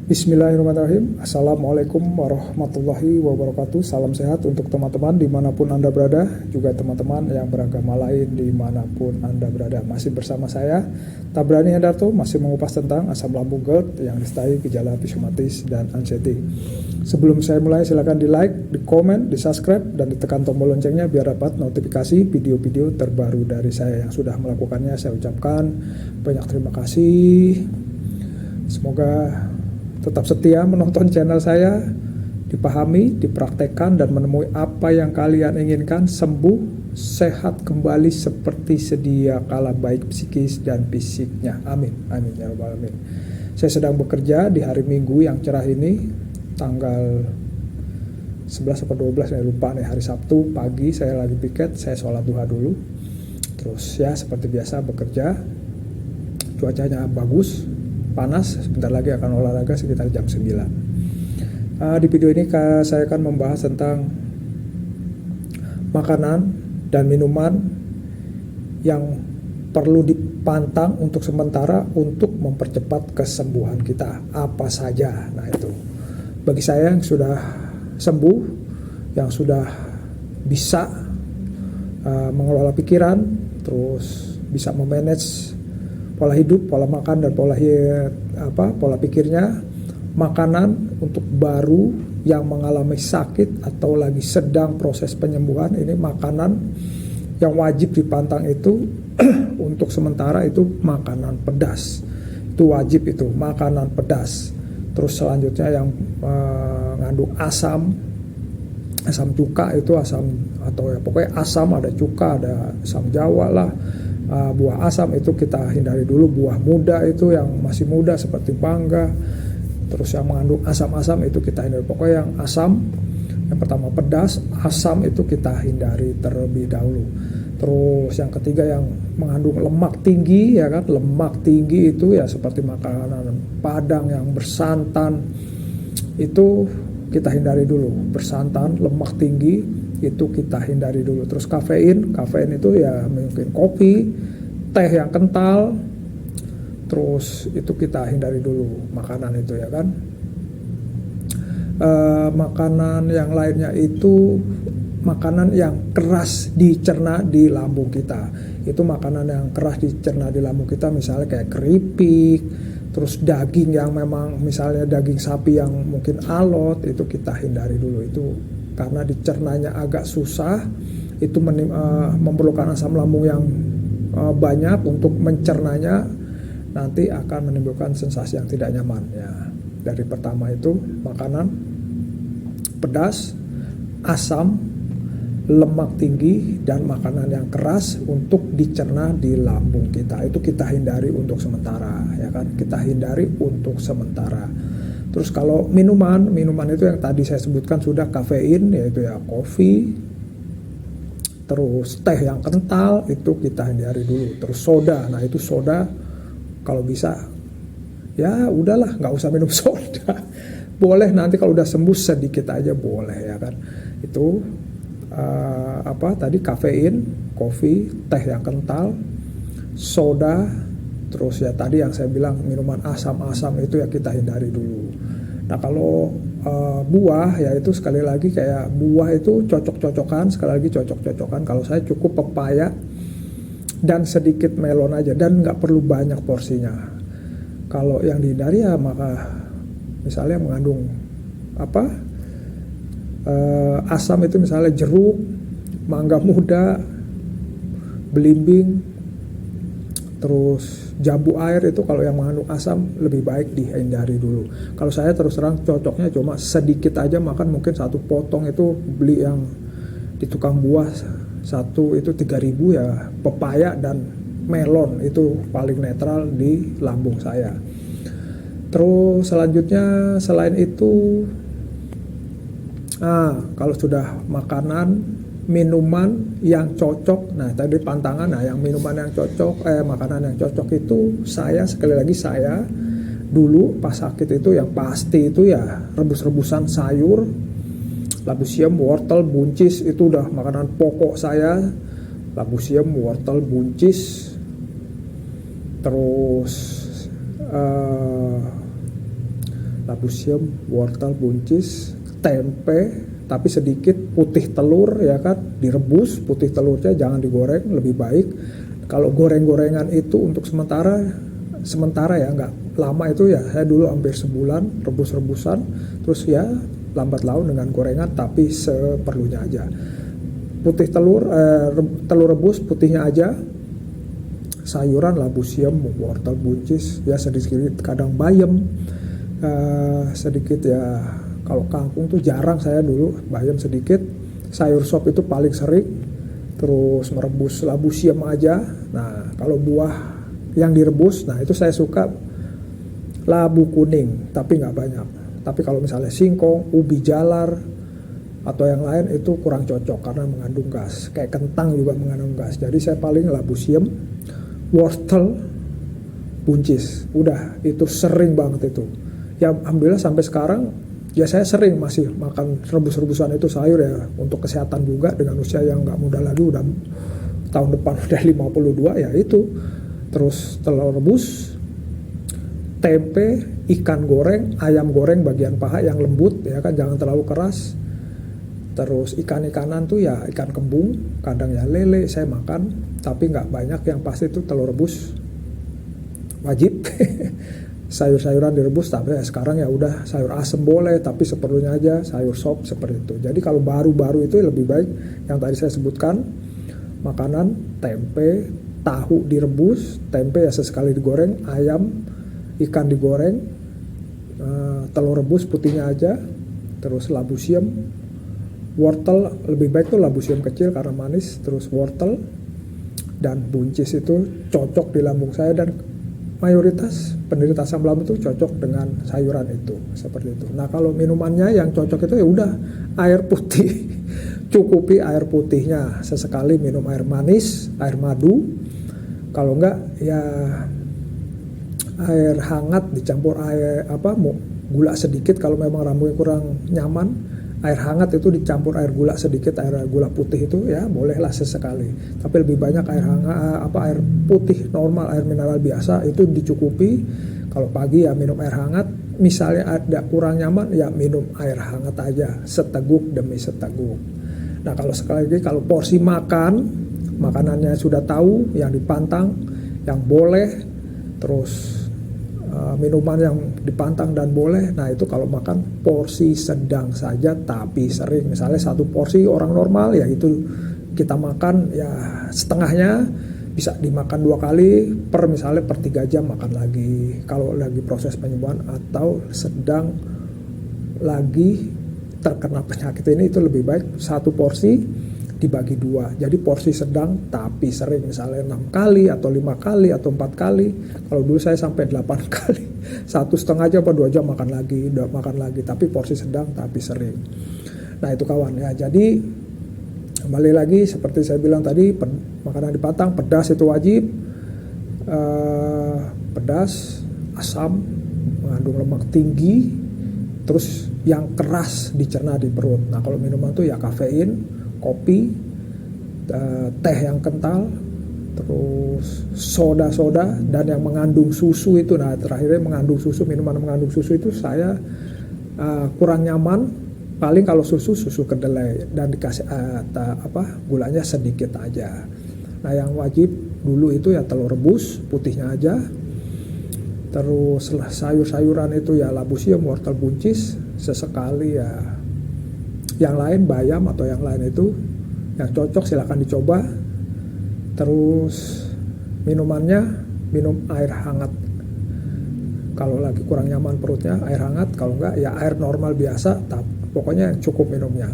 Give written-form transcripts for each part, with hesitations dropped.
Bismillahirrahmanirrahim. Assalamualaikum warahmatullahi wabarakatuh. Salam sehat untuk teman-teman dimanapun Anda berada, juga teman-teman yang beragama lain dimanapun Anda berada. Masih bersama saya, Tabrani Hendarto, masih mengupas tentang asam lambung GERD yang disertai gejala psikosomatis dan anxiety. Sebelum saya mulai, silakan di like, di komen, di subscribe, dan ditekan tombol loncengnya biar dapat notifikasi video-video terbaru dari saya. Yang sudah melakukannya saya ucapkan banyak terima kasih. Semoga tetap setia menonton channel saya, dipahami, dipraktekkan, dan menemui apa yang kalian inginkan, sembuh, sehat kembali seperti sedia kala, baik psikis dan fisiknya. Amin, amin ya rabbal alamin. Saya sedang bekerja di hari Minggu yang cerah ini, tanggal 11 atau 12, saya lupa nih, hari Sabtu pagi saya lagi piket, saya sholat duha dulu. Terus ya seperti biasa bekerja, cuacanya bagus, panas, sebentar lagi akan olahraga sekitar jam 9. Di video ini saya akan membahas tentang makanan dan minuman yang perlu dipantang untuk sementara untuk mempercepat kesembuhan kita. Apa saja? Nah itu, bagi saya yang sudah sembuh, yang sudah bisa mengelola pikiran, terus bisa memanage pola hidup, pola makan, dan pola pikirnya, makanan untuk baru yang mengalami sakit atau lagi sedang proses penyembuhan, ini makanan yang wajib dipantang itu untuk sementara itu makanan pedas. Itu wajib, itu makanan pedas. Terus selanjutnya yang mengandung asam cuka, itu asam atau ya pokoknya asam, ada cuka, ada asam Jawa lah. Buah asam itu kita hindari dulu, buah muda itu yang masih muda seperti mangga. Terus yang mengandung asam-asam itu kita hindari. Pokoknya yang asam, yang pertama pedas, asam itu kita hindari terlebih dahulu. Terus yang ketiga yang mengandung lemak tinggi, ya kan, lemak tinggi itu ya seperti makanan Padang yang bersantan, itu kita hindari dulu. Bersantan, lemak tinggi itu kita hindari dulu. Terus kafein itu ya mungkin kopi, teh yang kental, terus itu kita hindari dulu makanan itu, ya kan. Makanan yang lainnya itu makanan yang keras dicerna di lambung kita. Itu makanan yang keras dicerna di lambung kita, misalnya kayak keripik, terus daging yang memang misalnya daging sapi yang mungkin alot, itu kita hindari dulu. Itu karena dicernanya agak susah, itu memerlukan asam lambung yang banyak untuk mencernanya, nanti akan menimbulkan sensasi yang tidak nyaman ya. Dari pertama itu makanan pedas, asam, lemak tinggi, dan makanan yang keras untuk dicerna di lambung kita, itu kita hindari untuk sementara, ya kan, kita hindari untuk sementara. Terus kalau minuman itu yang tadi saya sebutkan sudah, kafein, yaitu ya kopi, terus teh yang kental itu kita hindari dulu. Terus soda, nah itu soda kalau bisa ya udahlah, nggak usah minum soda. Boleh nanti kalau udah sembuh sedikit aja boleh, ya kan. Itu tadi kafein, kopi, teh yang kental, soda, terus ya tadi yang saya bilang minuman asam-asam itu ya kita hindari dulu. Nah kalau buah ya itu sekali lagi kayak buah itu cocok-cocokan, sekali lagi cocok-cocokan. Kalau saya cukup pepaya dan sedikit melon aja, dan nggak perlu banyak porsinya. Kalau yang dihindari ya maka misalnya mengandung asam itu misalnya jeruk, mangga muda, belimbing, terus jambu air, itu kalau yang mengandung asam lebih baik dihindari dulu. Kalau saya terus terang cocoknya cuma sedikit aja makan, mungkin satu potong itu beli yang di tukang buah, satu itu 3.000 ya, pepaya dan melon itu paling netral di lambung saya. Terus selanjutnya selain itu kalau sudah makanan, minuman yang cocok, nah tadi pantangan, nah yang minuman yang cocok, makanan yang cocok itu sekali lagi saya dulu pas sakit itu yang pasti itu ya rebus-rebusan sayur, labu siam, wortel, buncis, itu udah makanan pokok saya. Labu siam, wortel, buncis, terus labu siam, wortel, buncis, tempe, tapi sedikit, putih telur ya kan, direbus putih telurnya, jangan digoreng, lebih baik. Kalau goreng-gorengan itu untuk sementara ya, nggak lama itu ya, saya dulu hampir sebulan rebus-rebusan, terus ya lambat laun dengan gorengan, tapi seperlunya aja. Putih telur, telur rebus putihnya aja, sayuran labu siam, wortel, buncis, ya sedikit, kadang bayam, sedikit ya. Kalau kangkung tuh jarang saya dulu, bayam sedikit. Sayur sop itu paling sering. Terus merebus labu siam aja. Nah kalau buah yang direbus, nah itu saya suka labu kuning, tapi nggak banyak. Tapi kalau misalnya singkong, ubi jalar, atau yang lain itu kurang cocok karena mengandung gas. Kayak kentang juga mengandung gas. Jadi saya paling labu siam, wortel, buncis. Udah, itu sering banget itu. Ya alhamdulillah sampai sekarang ya saya sering masih makan rebus-rebusan itu sayur ya, untuk kesehatan juga, dengan usia yang nggak muda lagi, udah tahun depan udah 52 ya itu. Terus telur rebus, tempe, ikan goreng, ayam goreng bagian paha yang lembut ya kan, jangan terlalu keras. Terus ikan-ikanan tuh ya ikan kembung, kadang ya lele saya makan, tapi nggak banyak, yang pasti itu telur rebus wajib. Sayur-sayuran direbus, tapi ya sekarang ya udah sayur asem boleh, tapi seperlunya aja, sayur sop seperti itu. Jadi kalau baru-baru itu lebih baik yang tadi saya sebutkan, makanan tempe, tahu direbus, tempe ya sesekali digoreng, ayam, ikan digoreng, telur rebus putihnya aja, terus labu siam, wortel lebih baik tuh labu siam kecil karena manis, terus wortel dan buncis itu cocok di lambung saya, dan mayoritas penderita asam lambung itu cocok dengan sayuran itu, seperti itu. Nah kalau minumannya yang cocok itu ya udah air putih, cukupi air putihnya, sesekali minum air manis, air madu, kalau enggak ya air hangat dicampur air gula sedikit. Kalau memang lambungnya kurang nyaman, air hangat itu dicampur air gula sedikit, air gula putih itu ya bolehlah sesekali. Tapi lebih banyak air hangat, air putih normal, air mineral biasa itu dicukupi. Kalau pagi ya minum air hangat. Misalnya ada kurang nyaman ya minum air hangat aja, seteguk demi seteguk. Nah kalau sekali lagi, kalau porsi makanannya sudah tahu, yang dipantang, yang boleh, terus minuman yang dipantang dan boleh. Nah itu kalau makan porsi sedang saja tapi sering. Misalnya satu porsi orang normal ya itu kita makan ya setengahnya, bisa dimakan 2 kali misalnya per 3 jam makan lagi kalau lagi proses penyembuhan atau sedang lagi terkena penyakit ini. Itu lebih baik satu porsi dibagi 2, jadi porsi sedang tapi sering, misalnya 6 kali atau 5 kali atau 4 kali. Kalau dulu saya sampai 8 kali, 1,5 jam atau 2 jam makan lagi, tapi porsi sedang tapi sering. Nah itu kawan ya. Jadi kembali lagi seperti saya bilang tadi, makanan dipantang, pedas itu wajib, pedas, asam, mengandung lemak tinggi, terus yang keras dicerna di perut. Nah kalau minuman tuh ya kafein, kopi, teh yang kental, terus soda-soda, dan yang mengandung susu itu. Nah terakhirnya mengandung susu, minuman mengandung susu itu saya kurang nyaman. Paling kalau susu kedelai dan dikasih gulanya sedikit aja. Nah yang wajib dulu itu ya telur rebus putihnya aja, terus sayur-sayuran itu ya labu siam, wortel, buncis, sesekali ya yang lain bayam atau yang lain itu yang cocok silahkan dicoba. Terus minumannya minum air hangat, kalau lagi kurang nyaman perutnya air hangat, kalau enggak ya air normal biasa, pokoknya cukup minumnya.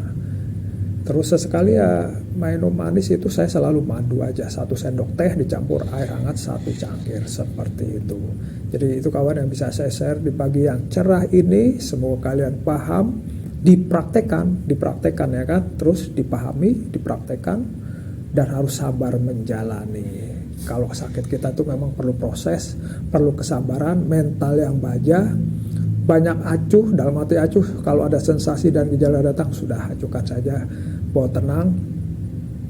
Terus sesekali ya minum manis itu saya selalu madu aja, 1 sendok teh dicampur air hangat 1 cangkir, seperti itu. Jadi itu kawan yang bisa saya share di pagi yang cerah ini. Semoga kalian paham, dipraktekkan ya kan, terus dipahami, dipraktekkan, dan harus sabar menjalani. Kalau sakit kita tuh memang perlu proses, perlu kesabaran, mental yang baja, banyak acuh, dalam arti acuh, kalau ada sensasi dan gejala datang sudah acuhkan saja, bawa tenang,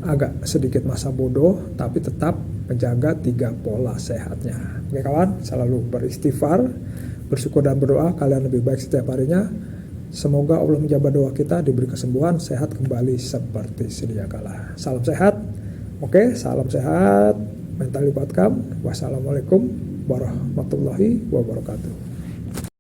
agak sedikit masa bodoh, tapi tetap menjaga 3 pola sehatnya. Oke kawan, selalu beristighfar, bersyukur dan berdoa kalian lebih baik setiap harinya. Semoga Allah menjawab doa kita, diberi kesembuhan, sehat kembali seperti sedia kala. Salam sehat. Oke, salam sehat. Mentally Outcome. Wassalamualaikum warahmatullahi wabarakatuh.